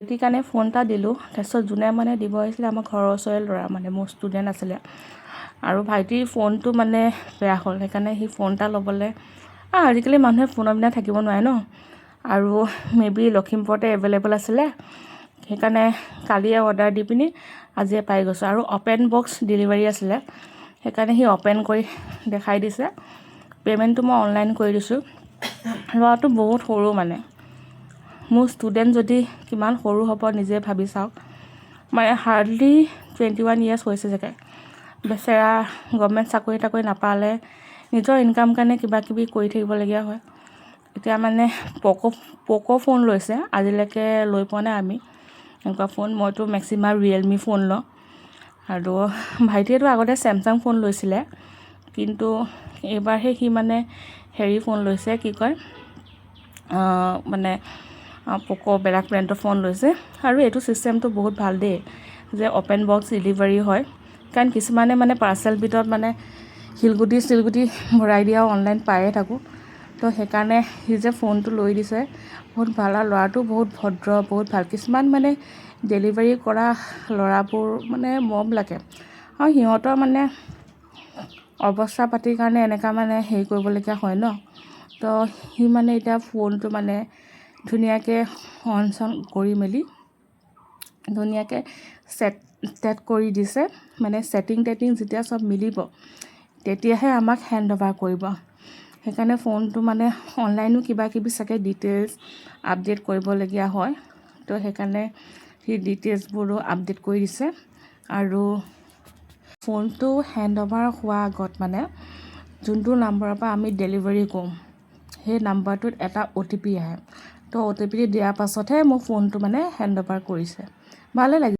সেইটো কাৰণে ফোন এটা দিলোঁ। তাৰপিছত যোনে মানে দিব আহিছিলে আমাৰ ঘৰৰ ওচৰৰে ল'ৰা, মানে মোৰ ষ্টুডেণ্ট আছিলে। আৰু ভাইটিৰ ফোনটো মানে বেয়া হ'ল, সেইকাৰণে সি ফোন এটা ল'বলৈ আজিকালি মানুহে ফোনৰ বিনা থাকিব নোৱাৰে ন। আৰু মে বি লখিমপুৰতে এভেইলেবল আছিলে, সেইকাৰণে কালিয়ে অৰ্ডাৰ দি পিনি আজিয়ে পাই গৈছোঁ। আৰু অ'পেন বক্স ডেলিভাৰী আছিলে, সেইকাৰণে সি অ'পেন কৰি দেখাই দিছে। পে'মেণ্টটো মই অনলাইন কৰি দিছোঁ। ল'ৰাটো বহুত সৰু, মানে মোৰ ষ্টুডেণ্ট যদি কিমান সৰু হ'ব নিজে ভাবি চাওক। মানে হাৰ্ডলি 21 ইয়াৰ্ছ হৈছে চাগে। বেচেৰা গভমেণ্ট চাকৰি তাকৰি নাপালে নিজৰ ইনকাম কাৰণে কিবা কিবি কৰি থাকিবলগীয়া হয়। এতিয়া মানে প'ক' ফোন লৈছে, আজিলৈকে লৈ পোৱা নাই আমি এনেকুৱা ফোন। মইতো মেক্সিমাম ৰিয়েলমি ফোন লওঁ। আৰু ভাইটিয়েতো আগতে চেমচাং ফোন লৈছিলে, কিন্তু এইবাৰহে সি মানে হেৰি ফোন লৈছে, কি কয় মানে প'ক' বেলেগ ব্ৰেণ্ডৰ ফোন লৈছে। আৰু এইটো ছিষ্টেমটো বহুত ভাল দেই, যে অ'পেন বক্স ডেলিভাৰী হয়। কাৰণ কিছুমানে মানে পাৰ্চেল ভিতৰত মানে শিলগুটি চিলগুটি ভৰাই দিয়াও অনলাইন পায়ে থাকোঁ। তো সেইকাৰণে সি যে ফোনটো লৈ দিছে বহুত ভাল। আৰু ল'ৰাটো বহুত ভদ্ৰ, বহুত ভাল। কিছুমান মানে ডেলিভাৰী কৰা ল'ৰাবোৰ মানে মৰম লাগে, আৰু সিহঁতৰ মানে অৱস্থা পাতিৰ কাৰণে এনেকুৱা মানে হেৰি কৰিবলগীয়া হয় ন। তো সি মানে এতিয়া ফোনটো মানে ধুনীয়াকৈ অন চন কৰি মেলি ধুনীয়াকৈ ছেট কৰি দিছে। মানে ছেটিং যেতিয়া চব মিলিব তেতিয়াহে আমাক হেণ্ড অভাৰ কৰিব। সেইকাৰণে ফোনটো মানে অনলাইনো কিবা কিবি চাগে ডিটেইলছ আপডেট কৰিবলগীয়া হয়। তো সেইকাৰণে সি ডিটেইলছবোৰো আপডেট কৰি দিছে। আৰু ফোনটো হেণ্ড অভাৰ হোৱাৰ আগত মানে যোনটো নাম্বাৰৰ পৰা আমি ডেলিভাৰী কৰোঁ সেই নাম্বাৰটোত এটা OTP আহে। তো OTP দিয়াৰ পাছতহে মোৰ ফোনটো মানে হেণ্ড অভাৰ কৰিছে। ভালে লাগিছে।